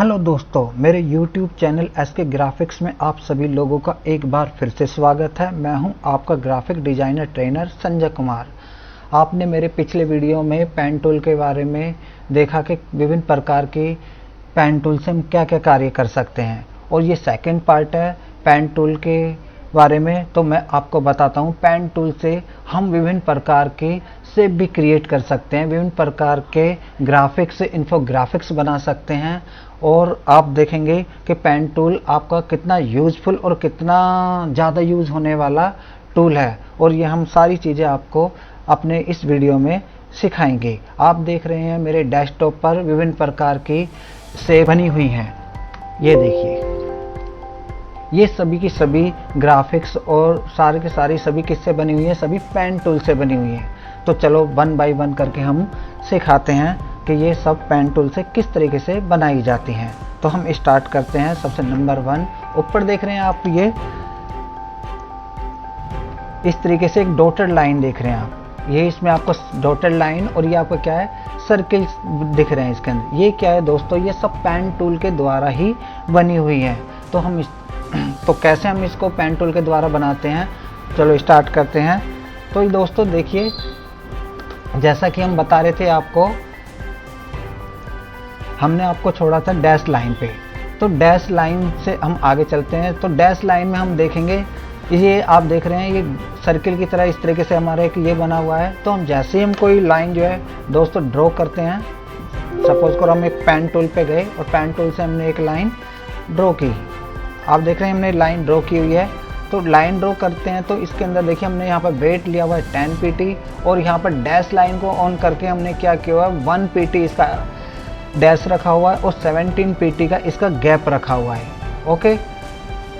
Hello दोस्तों, मेरे YouTube channel SK graphics में आप सभी लोगों का एक बार फिर से स्वागत है। मैं हूं आपका graphic designer trainer Sanjay Kumar. आपने मेरे पिछले वीडियो में पेन टूल के बारे में देखा कि विभिन्न प्रकार की पेन टूल से हम क्या क्या कार्य कर सकते हैं, और ये सेकंड पार्ट है पेन टूल के बारे में। तो मैं आपको बताता हूँ पेन टूल से हम विभिन्न प्रकार के शेप भी क्रिएट कर सकते हैं, विभिन्न प्रकार के ग्राफिक्स इन्फोग्राफिक्स बना सकते हैं। और आप देखेंगे कि पेन टूल आपका कितना यूजफुल और कितना ज़्यादा यूज होने वाला टूल है, और ये हम सारी चीज़ें आपको अपने इस वीडियो में सिखाएंगे। आप देख रहे हैं मेरे डेस्कटॉप पर विभिन्न प्रकार की शेप बनी हुई हैं। ये देखिए, ये सभी की सभी ग्राफिक्स और सारे के सारी सभी किससे बनी हुई है, सभी पेन टूल से बनी हुई है। तो चलो वन बाय वन करके हम सिखाते हैं कि ये सब पेन टूल से किस तरीके से बनाई जाती हैं। तो हम स्टार्ट करते हैं। सबसे नंबर 1, ऊपर देख रहे हैं आप, ये इस तरीके से एक डॉटेड लाइन देख रहे हैं आप। ये इसमें आपको डॉटेड लाइन और ये आपको क्या है, सर्किल दिख रहे हैं इसके अंदर। ये क्या है दोस्तों, ये सब पेन टूल के द्वारा ही बनी हुई है। तो हम तो कैसे हम इसको पेन टूल के द्वारा बनाते हैं, चलो स्टार्ट करते हैं। तो दोस्तों देखिए, जैसा कि हम बता रहे थे आपको, हमने आपको छोड़ा था डैश लाइन पे। तो डैश लाइन से हम आगे चलते हैं। तो डैश लाइन में हम देखेंगे, ये आप देख रहे हैं ये सर्किल की तरह इस तरीके से हमारे एक ये बना हुआ है। तो हम जैसे ही हम कोई लाइन जो है दोस्तों ड्रॉ करते हैं, सपोज करो हम एक पेन टूल पे गए और पेन टूल से हमने एक लाइन ड्रॉ की। आप देख रहे हैं हमने लाइन ड्रॉ की हुई है। तो लाइन ड्रॉ करते हैं तो इसके अंदर देखिए हमने यहाँ पर वेट लिया हुआ है 10 pt, और यहाँ पर डैश लाइन को ऑन करके हमने क्या किया हुआ है 1 pt इसका डैश रखा हुआ है और 17 pt का इसका गैप रखा हुआ है। ओके,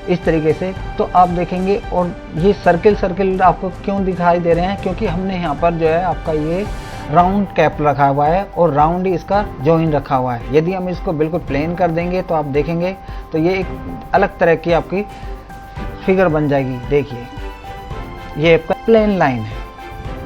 इस तरीके से। तो आप देखेंगे, और ये सर्किल आपको क्यों दिखाई दे रहे हैं, क्योंकि हमने यहाँ पर जो है आपका ये राउंड कैप रखा हुआ है और राउंड ही इसका जॉइन रखा हुआ है। यदि हम इसको बिल्कुल प्लेन कर देंगे तो आप देखेंगे तो ये एक अलग तरह की आपकी फिगर बन जाएगी। देखिए, ये आपका प्लेन लाइन है,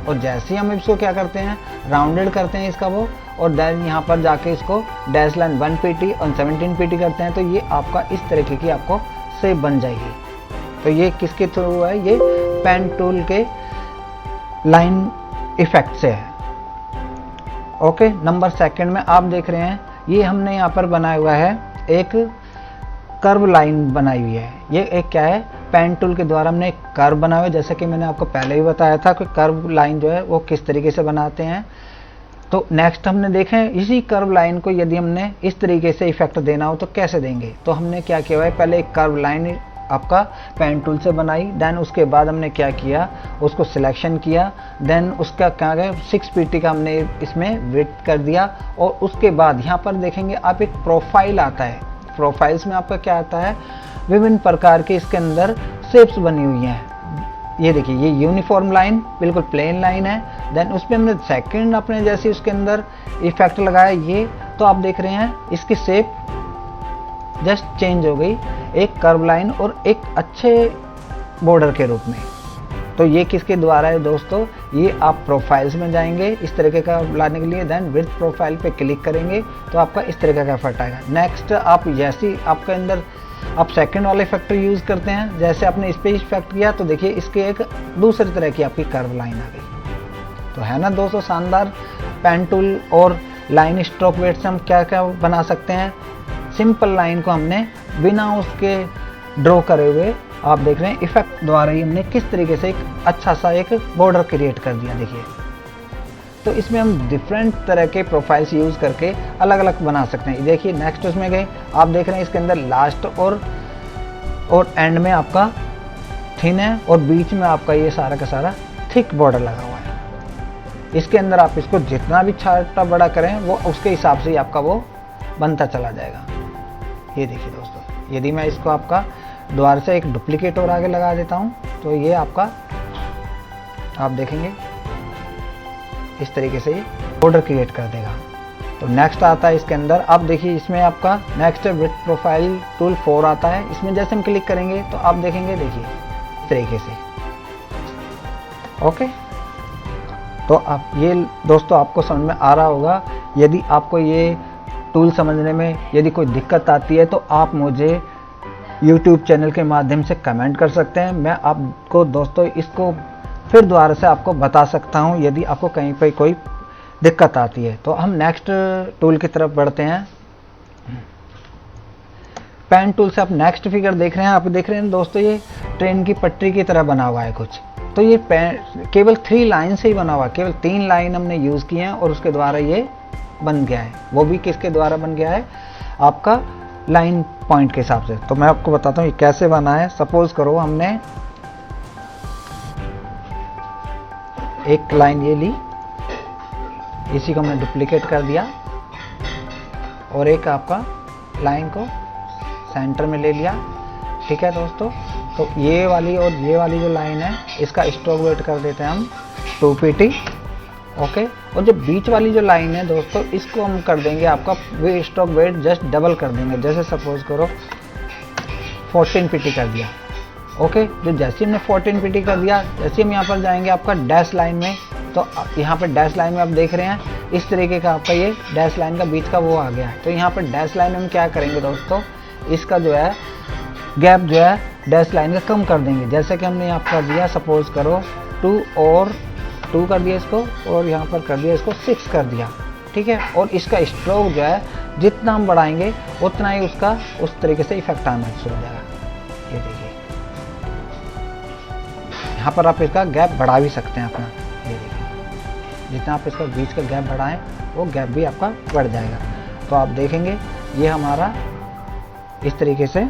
और जैसे ही हम इसको क्या करते हैं, राउंडेड करते हैं इसका वो, और देन यहाँ पर जाके इसको डैश लाइन 1 pt और 17 pt करते हैं, तो ये आपका इस तरीके की आपको शेप बन जाएगी। तो ये किसके थ्रू है, ये पेन टूल के लाइन इफेक्ट से है। ओके, नंबर 2 में आप देख रहे हैं, ये हमने यहाँ पर बनाया हुआ है एक कर्व लाइन बनाई हुई है। ये एक क्या है, पेन टूल के द्वारा हमने एक कर्व बनाया हुआ है। जैसे कि मैंने आपको पहले ही बताया था कि कर्व लाइन जो है वो किस तरीके से बनाते हैं। तो नेक्स्ट हमने देखें, इसी कर्व लाइन को यदि हमने इस तरीके से इफेक्ट देना हो तो कैसे देंगे। तो हमने क्या किया है, पहले एक कर्व लाइन आपका पेन टूल से बनाई, देन उसके बाद हमने क्या किया, उसको सिलेक्शन किया, देन उसका क्या गया 6 pt का हमने इसमें विड्थ कर दिया, और उसके बाद यहाँ पर देखेंगे आप एक प्रोफाइल आता है। प्रोफाइल्स में आपका क्या आता है, विभिन्न प्रकार के इसके अंदर शेप्स बनी हुई हैं। ये देखिए, ये यूनिफॉर्म लाइन बिल्कुल प्लेन लाइन है। देन उसमें हमने सेकंड अपने जैसे उसके अंदर इफेक्ट लगाया ये, तो आप देख रहे हैं इसकी शेप जस्ट चेंज हो गई, एक कर्व लाइन और एक अच्छे बॉर्डर के रूप में। तो ये किसके द्वारा है दोस्तों, ये आप प्रोफाइल्स में जाएंगे इस तरीके का लाने के लिए, देन विद प्रोफाइल पे क्लिक करेंगे तो आपका इस तरीके का इफेक्ट आएगा। नेक्स्ट आप जैसे आपके अंदर आप सेकंड वाले फैक्टर यूज करते हैं, जैसे आपने इस पे इफेक्ट किया तो देखिए इसके एक दूसरी तरह की आपकी कर्व लाइन आ गई। तो है ना दोस्तों शानदार। पेन टूल और लाइन स्ट्रोक वेट से हम क्या क्या बना सकते हैं। सिंपल लाइन को हमने बिना उसके ड्रॉ करे हुए, आप देख रहे हैं इफेक्ट द्वारा ही हमने किस तरीके से एक अच्छा सा एक बॉर्डर क्रिएट कर दिया। देखिए, तो इसमें हम डिफरेंट तरह के प्रोफाइल्स यूज करके अलग अलग बना सकते हैं। देखिए नेक्स्ट उसमें गए, आप देख रहे हैं इसके अंदर लास्ट और एंड में आपका थिन है, और बीच में आपका ये सारा का सारा थिक बॉर्डर लगा हुआ है। इसके अंदर आप इसको जितना भी छोटा बड़ा करें वो उसके हिसाब से ही आपका वो बनता चला जाएगा। ये देखिए दोस्तों, यदि मैं इसको आपका द्वार से एक डुप्लीकेट और आगे लगा देता हूं तो ये आपका आप देखेंगे इस तरीके से ये बॉर्डर क्रिएट कर देगा। तो नेक्स्ट आता है इसके अंदर, आप देखिए इसमें आपका नेक्स्ट विथ प्रोफाइल टूल 4 आता है। इसमें जैसे हम क्लिक करेंगे तो आप देखेंगे, देखिए इस तरीके से। ओके, तो आप ये दोस्तों आपको समझ में आ रहा होगा। यदि आपको ये टूल समझने में यदि कोई दिक्कत आती है तो आप मुझे YouTube चैनल के माध्यम से कमेंट कर सकते हैं। मैं आपको दोस्तों इसको फिर दोबारा से आपको बता सकता हूं यदि आपको कहीं पर कोई दिक्कत आती है। तो हम नेक्स्ट टूल की तरफ बढ़ते हैं। पेन टूल से आप नेक्स्ट फिगर देख रहे हैं। आप देख रहे हैं दोस्तों ये ट्रेन की पटरी की तरह बना हुआ है कुछ। तो ये केवल 3 लाइन से ही बना हुआ है, केवल 3 लाइन हमने यूज़ किए हैं और उसके द्वारा ये बन गया है। वो भी किसके द्वारा बन गया है, आपका लाइन पॉइंट के हिसाब से। तो मैं आपको बताता हूँ ये कैसे बना है। सपोज करो हमने एक लाइन ये ली, इसी को हमने डुप्लीकेट कर दिया और एक आपका लाइन को सेंटर में ले लिया। ठीक है दोस्तों, तो ये वाली और ये वाली जो लाइन है इसका स्ट्रोक वेट कर देते हैं हम 2pt। ओके, और जो बीच वाली जो लाइन है दोस्तों इसको हम कर देंगे आपका वे स्ट्रोक वेट जस्ट डबल कर देंगे। जैसे सपोज करो 14pt कर दिया। ओके, जो जैसे हमने 14pt कर दिया, जैसे हम यहाँ पर जाएंगे आपका डैश लाइन में, तो यहाँ पर डैश लाइन में आप देख रहे हैं इस तरीके का आपका ये डैश लाइन का बीच का वो आ गया है। तो यहाँ पर डैश लाइन में हम क्या करेंगे दोस्तों, इसका जो है गैप जो है डैश लाइन का कम कर देंगे। जैसे कि हमने यहाँ पर दिया सपोज करो 2 और 2 कर दिया इसको, और यहाँ पर कर दिया इसको 6 कर दिया। ठीक है, और इसका स्ट्रोक जो है जितना हम बढ़ाएंगे उतना ही उसका उस तरीके से इफेक्ट आना शुरू हो जाएगा। ये देखिए, यहाँ पर आप इसका गैप बढ़ा भी सकते हैं अपना। ये देखिए, जितना आप इसका बीच का गैप बढ़ाएं वो गैप भी आपका बढ़ जाएगा। तो आप देखेंगे ये हमारा इस तरीके से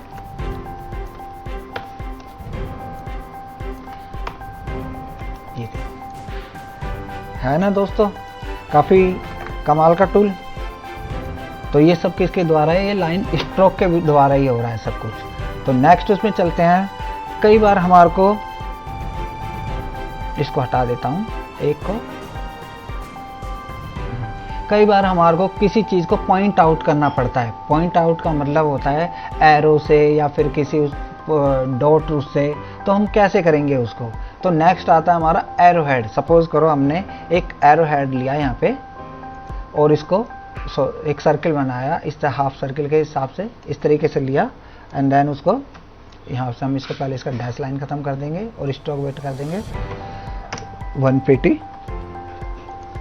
ये है ना दोस्तों, काफ़ी कमाल का टूल। तो ये सब किसके द्वारा है, ये लाइन स्ट्रोक के द्वारा ही हो रहा है सब कुछ। तो नेक्स्ट उसमें चलते हैं। कई बार हमारे को, इसको हटा देता हूँ एक को, कई बार हमारे को किसी चीज़ को पॉइंट आउट करना पड़ता है। पॉइंट आउट का मतलब होता है एरो से या फिर किसी डॉट से। तो हम कैसे करेंगे उसको, तो नेक्स्ट आता है हमारा एरो हेड। सपोज करो हमने एक एरो हेड लिया यहाँ पे और इसको एक सर्किल बनाया, इस तरह हाफ सर्किल के हिसाब से इस तरीके से लिया, एंड देन उसको यहाँ से हम इसको पहले इसका डैश लाइन खत्म कर देंगे और स्ट्रोक वेट कर देंगे 1pt।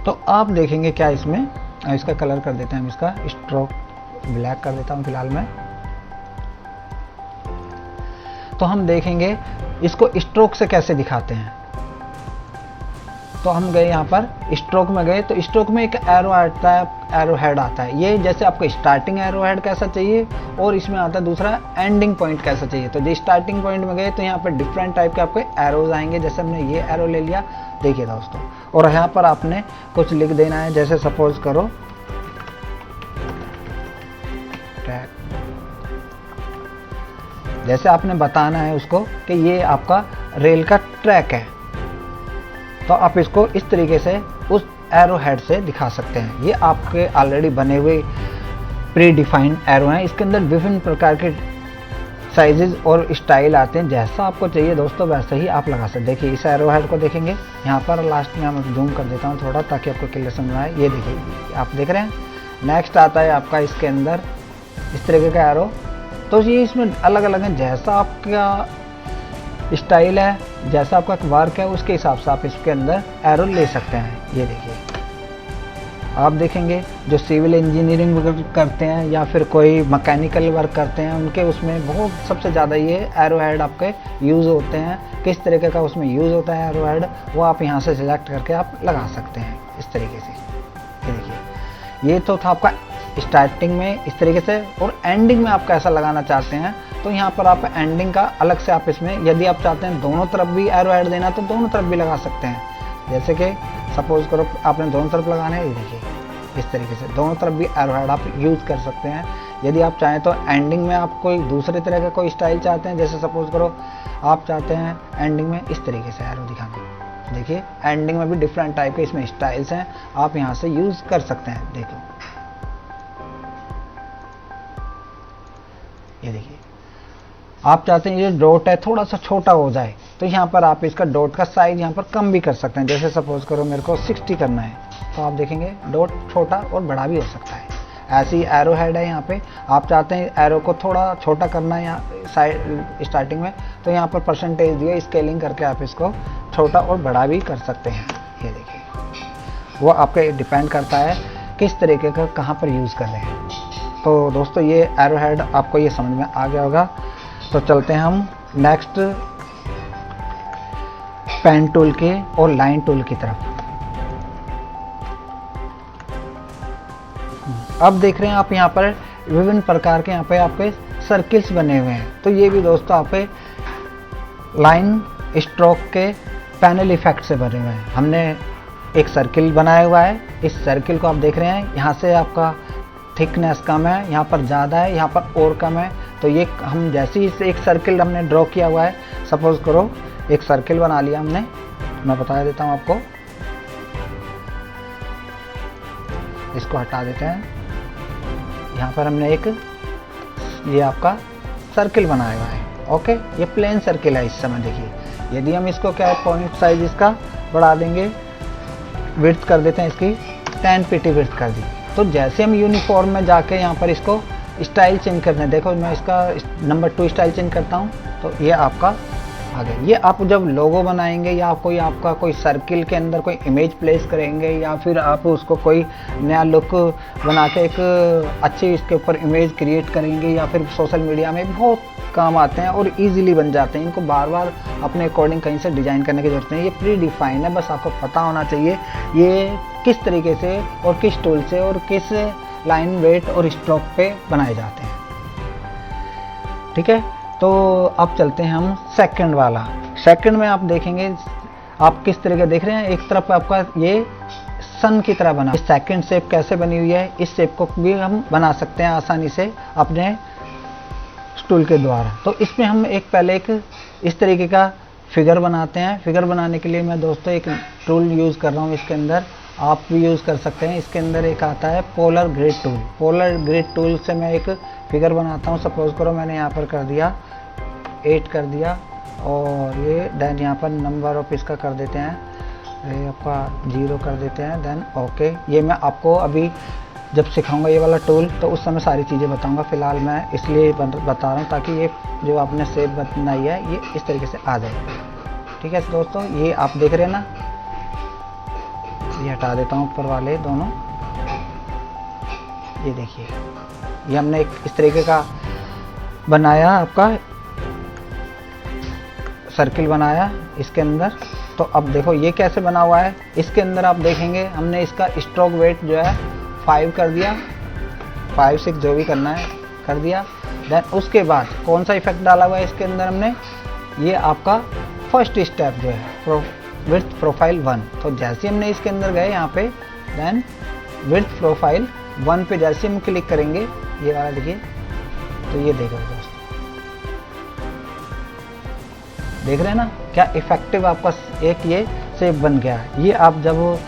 तो आप देखेंगे क्या इसमें, इसका कलर कर देते हैं हम, इसका स्ट्रोक ब्लैक कर देता हूँ फिलहाल मैं। तो हम देखेंगे इसको स्ट्रोक से कैसे दिखाते हैं। तो हम गए यहाँ पर स्ट्रोक में गए, तो स्ट्रोक में एक एरो आता है, एरो हेड आता है। ये जैसे आपको स्टार्टिंग एरो हेड कैसा चाहिए और इसमें आता है दूसरा एंडिंग पॉइंट कैसा चाहिए। तो जो स्टार्टिंग पॉइंट में गए तो यहाँ पर डिफरेंट टाइप के आपको एरोज आएंगे। जैसे हमने ये एरो ले लिया, देखिए दोस्तों, और यहाँ पर आपने कुछ लिख देना है। जैसे सपोज करो ट्रैक, जैसे आपने बताना है उसको कि ये आपका रेल का ट्रैक है, तो आप इसको इस तरीके से उस एरो हेड से दिखा सकते हैं। ये आपके ऑलरेडी बने हुए प्री डिफाइंड एरो हैं। इसके अंदर विभिन्न प्रकार के साइजेस और स्टाइल आते हैं। जैसा आपको चाहिए दोस्तों वैसे ही आप लगा सकते। देखिए इस एरो हेड को देखेंगे यहाँ पर, लास्ट में हम जूम कर देता हूँ थोड़ा ताकि आपको क्लियर समझ आए। ये देखिए आप देख रहे हैं। नेक्स्ट आता है आपका इसके अंदर इस तरीके का एरो। तो ये इसमें अलग अलग है, जैसा आपका स्टाइल है, जैसा आपका वर्क है उसके हिसाब से आप इसके अंदर एरो ले सकते हैं। ये देखिए आप देखेंगे जो सिविल इंजीनियरिंग वगैरह करते हैं या फिर कोई मैकेनिकल वर्क करते हैं उनके उसमें बहुत सबसे ज़्यादा ये एरो हेड आपके यूज़ होते हैं। किस तरीके का उसमें यूज़ होता है एरो हेड, वो आप यहाँ से सिलेक्ट करके आप लगा सकते हैं इस तरीके से। ये देखिए, ये तो था आपका स्टार्टिंग में इस तरीके से, और एंडिंग में आप कैसा लगाना चाहते हैं तो यहाँ पर आप एंडिंग का अलग से आप इसमें, यदि आप चाहते हैं दोनों तरफ भी एरो हेड देना तो दोनों तरफ भी लगा सकते हैं। जैसे कि सपोज करो आपने दोनों तरफ लगाना है, ये देखिए इस तरीके से दोनों तरफ भी एरो हेड आप यूज़ कर सकते हैं। यदि आप चाहें तो एंडिंग में आप कोई दूसरे तरह का कोई स्टाइल चाहते हैं, जैसे सपोज करो आप चाहते हैं एंडिंग में इस तरीके से एरो दिखाना, देखिए एंडिंग में भी डिफरेंट टाइप के इसमें स्टाइल्स हैं, आप यहाँ से यूज़ कर सकते हैं। देखो ये देखिए, आप चाहते हैं ये डॉट है थोड़ा सा छोटा हो जाए तो यहाँ पर आप इसका डॉट का साइज यहाँ पर कम भी कर सकते हैं। जैसे सपोज करो मेरे को 60 करना है तो आप देखेंगे डॉट छोटा और बड़ा भी हो सकता है। ऐसी एरो हेड है यहाँ पे। आप चाहते हैं एरो को थोड़ा छोटा करना है यहाँ साइड स्टार्टिंग में, तो यहाँ पर परसेंटेज दिए, स्केलिंग करके आप इसको छोटा और बड़ा भी कर सकते हैं। ये देखिए, वो आपके डिपेंड करता है किस तरीके का कहाँ पर यूज़ कर रहे हैं। तो दोस्तों ये एरो हेड आपको ये समझ में आ गया होगा। तो चलते हैं हम नेक्स्ट पेन टूल के और लाइन टूल की तरफ। अब देख रहे हैं आप यहाँ पर विभिन्न प्रकार के यहाँ पे आपके सर्किल्स बने हुए हैं। तो ये भी दोस्तों आप पे लाइन स्ट्रोक के पैनल इफेक्ट से बने हुए हैं। हमने एक सर्किल बनाया हुआ है, इस सर्किल को आप देख रहे हैं, यहाँ से आपका थिकनेस कम है, यहाँ पर ज़्यादा है, यहाँ पर और कम है। तो ये हम जैसे ही एक सर्किल हमने ड्रॉ किया हुआ है, सपोज करो एक सर्किल बना लिया हमने, मैं बता देता हूँ आपको, इसको हटा देते हैं। यहाँ पर हमने एक ये आपका सर्किल बनाया हुआ है, ओके। ये प्लेन सर्किल है इस समय। देखिए यदि हम इसको क्या है पॉइंट साइज इसका बढ़ा देंगे, विड्थ कर देते हैं इसकी 10 pt विड्थ कर दी। तो जैसे हम यूनिफॉर्म में जाके यहाँ पर इसको स्टाइल चेंज करते हैं, देखो मैं इसका नंबर 2 स्टाइल चेंज करता हूँ, तो ये आपका आ गया। ये आप जब लोगो बनाएंगे या कोई आपका कोई सर्किल के अंदर कोई इमेज प्लेस करेंगे, या फिर आप उसको कोई नया लुक बना के एक अच्छी इसके ऊपर इमेज क्रिएट करेंगे, या फिर सोशल मीडिया में बहुत काम आते हैं और इजीली बन जाते हैं। इनको बार बार अपने अकॉर्डिंग कहीं से डिज़ाइन करने की जरूरत नहीं है, ये प्री डिफाइन है। बस आपको पता होना चाहिए ये किस तरीके से और किस टूल से और किस लाइन, वेट और स्ट्रोक पे बनाए जाते हैं, ठीक है। तो अब चलते हैं हम सेकंड वाला। सेकंड में आप देखेंगे, आप किस तरह के देख रहे हैं, एक तरफ आपका ये सन की तरह बना। इस सेकंड शेप कैसे बनी हुई है, इस शेप को भी हम बना सकते हैं आसानी से अपने टूल के द्वारा। तो इसमें हम पहले एक इस तरीके का फिगर बनाते हैं। फिगर बनाने के लिए मैं दोस्तों एक टूल यूज़ कर रहा हूँ, इसके अंदर आप भी यूज़ कर सकते हैं। इसके अंदर एक आता है polar grid tool. Polar grid tool से मैं एक फिगर बनाता हूँ। सपोज करो मैंने यहाँ पर कर दिया 8 कर दिया, और ये देन यहाँ पर नंबर ऑफ इसका कर देते हैं, ये आपका 0 कर देते हैं, देन ओके। ये मैं आपको अभी जब सिखाऊंगा ये वाला टूल तो उस समय सारी चीज़ें बताऊंगा। फिलहाल मैं इसलिए बता रहा हूँ ताकि ये जो आपने शेप बनाई है ये इस तरीके से आ जाए, ठीक है दोस्तों। ये आप देख रहे हैं ना, ये हटा देता हूँ ऊपर वाले दोनों। ये देखिए, ये हमने एक इस तरीके का बनाया, आपका सर्किल बनाया इसके अंदर। तो अब देखो ये कैसे बना हुआ है। इसके अंदर आप देखेंगे हमने इसका स्ट्रोक वेट जो है 5 कर दिया, 5 6 जो भी करना है कर दिया। देन उसके बाद कौन सा इफेक्ट डाला हुआ है इसके अंदर हमने, ये आपका फर्स्ट स्टेप जो है विड्थ प्रोफाइल 1। तो जैसे हमने इसके अंदर गए यहाँ पे, देन विड्थ प्रोफाइल 1 पे जैसे हम क्लिक करेंगे, ये वाला देखिए, तो ये देखो दोस्तों, देख रहे हैं ना क्या इफेक्टिव आपका एक ये शेप बन गया है। ये आप जब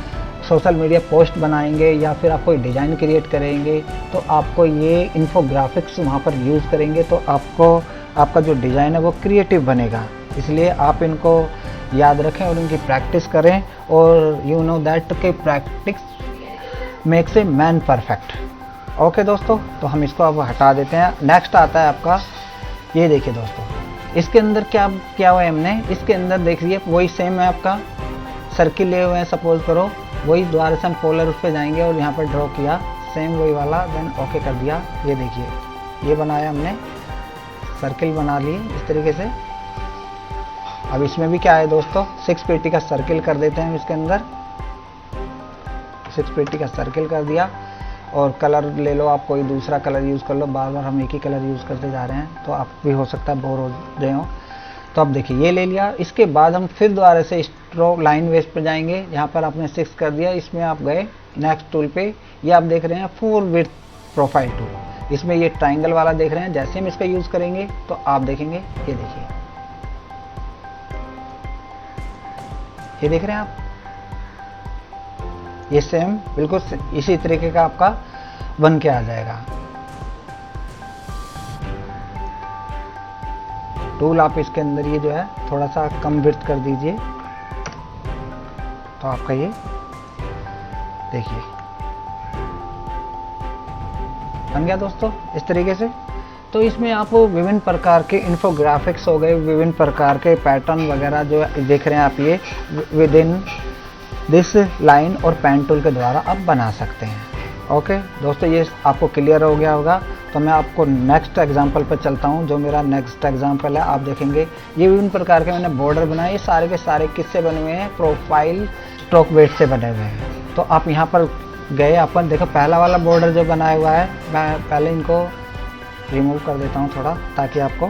सोशल मीडिया पोस्ट बनाएंगे या फिर आप कोई डिज़ाइन क्रिएट करेंगे तो आपको ये इन्फोग्राफिक्स वहाँ पर यूज़ करेंगे, तो आपको आपका जो डिज़ाइन है वो क्रिएटिव बनेगा। इसलिए आप इनको याद रखें और इनकी प्रैक्टिस करें, और यू नो दैट के practice makes a man perfect. Okay दोस्तों, तो हम इसको अब हटा देते हैं। नेक्स्ट आता है आपका, ये देखिए दोस्तों, इसके अंदर क्या हुआ है हमने, इसके अंदर देखिए वही सेम है आपका सर्किल लिए हुए हैं। सपोज करो वही द्वारा से हम पोलर उस पर जाएंगे और यहाँ पर ड्रॉ किया सेम वही वाला, देन ओके कर दिया। ये देखिए ये बनाया हमने, सर्किल बना लिए इस तरीके से। अब इसमें भी क्या है दोस्तों, 6 pt का सर्किल कर देते हैं इसके अंदर, 6 pt का सर्किल कर दिया। और कलर ले लो, आप कोई दूसरा कलर यूज़ कर लो, बार बार हम एक ही कलर यूज़ करते जा रहे हैं तो आप भी हो सकता है बोर हो रहे हो। तो अब देखिए ये ले लिया। इसके बाद हम फिर दोबारा से स्ट्रोक लाइन वेस्ट पे जाएंगे, यहाँ पर आपने 6 कर दिया, इसमें आप गए नेक्स्ट टूल पे। ये आप देख रहे हैं 4 विड्थ प्रोफाइल टूल, इसमें ये ट्राइंगल वाला देख रहे हैं। जैसे हम इसका यूज़ करेंगे तो आप देखेंगे, ये देखिए, ये देख रहे हैं आप, ये सेम बिल्कुल इसी तरीके का आपका बन के आ जाएगा। टूल आप इसके अंदर ये जो है थोड़ा सा कम विड्थ कर दीजिए, तो आपका ये देखिए बन गया दोस्तों इस तरीके से। तो इसमें आप विभिन्न प्रकार के इन्फोग्राफिक्स हो गए, विभिन्न प्रकार के पैटर्न वगैरह जो देख रहे हैं आप, ये विद इन दिस लाइन और पेन टूल के द्वारा आप बना सकते हैं। ओके दोस्तों, ये आपको क्लियर हो गया होगा। तो मैं आपको नेक्स्ट एग्जांपल पर चलता हूँ। जो मेरा नेक्स्ट एग्जांपल है, आप देखेंगे ये विभिन्न प्रकार के मैंने बॉर्डर बनाए। ये सारे के सारे किससे बने हुए हैं? प्रोफाइल स्ट्रोक वेट से बने हुए हैं। तो आप यहाँ पर गए, अपन देखो पहला वाला बॉर्डर जो बनाया हुआ है, मैं पहले इनको रिमूव कर देता हूँ थोड़ा, ताकि आपको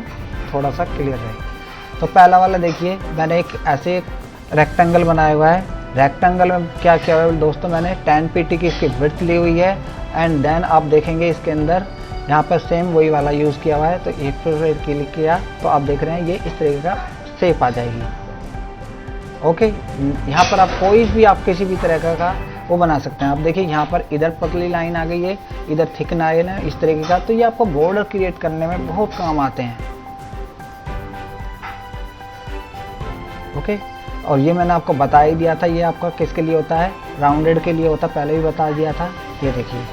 थोड़ा सा क्लियर रहे। तो पहला वाला देखिए, मैंने एक ऐसे एक रेक्टेंगल बनाया हुआ है। रेक्टेंगल में क्या किया हुआ है दोस्तों, मैंने 10 pt की इसकी विड्थ ली हुई है। एंड देन आप देखेंगे इसके अंदर यहाँ पर सेम वही वाला यूज़ किया हुआ है। तो एक फिर क्लिक किया तो आप देख रहे हैं ये इस तरीके का शेप आ जाएगी। ओके, यहाँ पर आप कोई भी आप किसी भी तरह का वो बना सकते हैं। आप देखिए यहाँ पर इधर पतली लाइन आ गई है, इधर थिक लाइन है, इस तरीके का। तो ये आपको बॉर्डर क्रिएट करने में बहुत काम आते हैं। ओके, और ये मैंने आपको बता ही दिया था, ये आपका किसके लिए होता है? राउंडेड के लिए होता है, पहले भी बता दिया था। ये देखिए,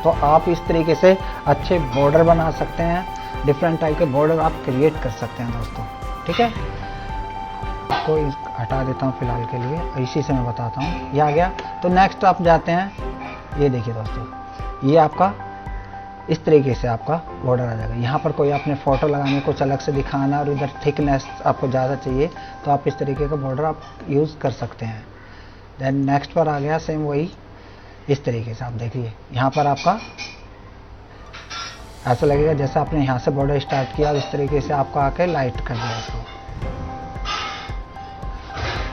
तो आप इस तरीके से अच्छे बॉर्डर बना सकते हैं, डिफरेंट टाइप के बॉर्डर आप क्रिएट कर सकते हैं दोस्तों। ठीक है, को हटा देता हूँ फिलहाल के लिए, इसी से मैं बताता हूँ। ये आ गया। तो नेक्स्ट आप जाते हैं, ये देखिए दोस्तों, ये आपका इस तरीके से आपका बॉर्डर आ जाएगा। यहाँ पर कोई आपने फ़ोटो लगाने, कुछ अलग से दिखाना और इधर थिकनेस आपको ज़्यादा चाहिए, तो आप इस तरीके का बॉर्डर आप यूज़ कर सकते हैं। देन नेक्स्ट पर आ गया सेम वही, इस तरीके से आप देखिए यहाँ पर आपका ऐसा लगेगा जैसे आपने यहाँ से बॉर्डर स्टार्ट किया और इस तरीके से आपको आके लाइट कर दिया इसको।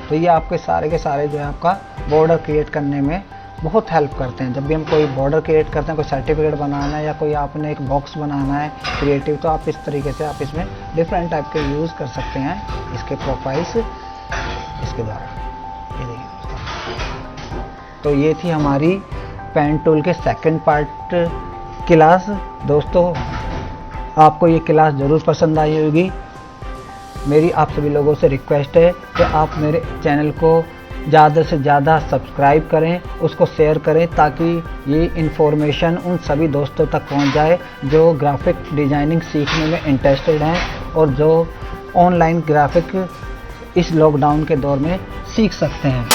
तो ये आपके सारे के सारे जो है आपका बॉर्डर क्रिएट करने में बहुत हेल्प करते हैं। जब भी हम कोई बॉर्डर क्रिएट करते हैं, कोई सर्टिफिकेट बनाना है या कोई आपने एक बॉक्स बनाना है क्रिएटिव, तो आप इस तरीके से आप इसमें डिफरेंट टाइप के यूज़ कर सकते हैं इसके प्रोफाइल्स इसके द्वारा। ये देखिए दोस्तों, तो ये थी हमारी पेन टूल के सेकंड पार्ट क्लास। दोस्तों आपको ये क्लास ज़रूर पसंद आई होगी। मेरी आप सभी लोगों से रिक्वेस्ट है कि आप मेरे चैनल को ज़्यादा से ज़्यादा सब्सक्राइब करें, उसको शेयर करें, ताकि ये इन्फॉर्मेशन उन सभी दोस्तों तक पहुंच जाए जो ग्राफिक डिज़ाइनिंग सीखने में इंटरेस्टेड हैं और जो ऑनलाइन ग्राफिक इस लॉकडाउन के दौर में सीख सकते हैं।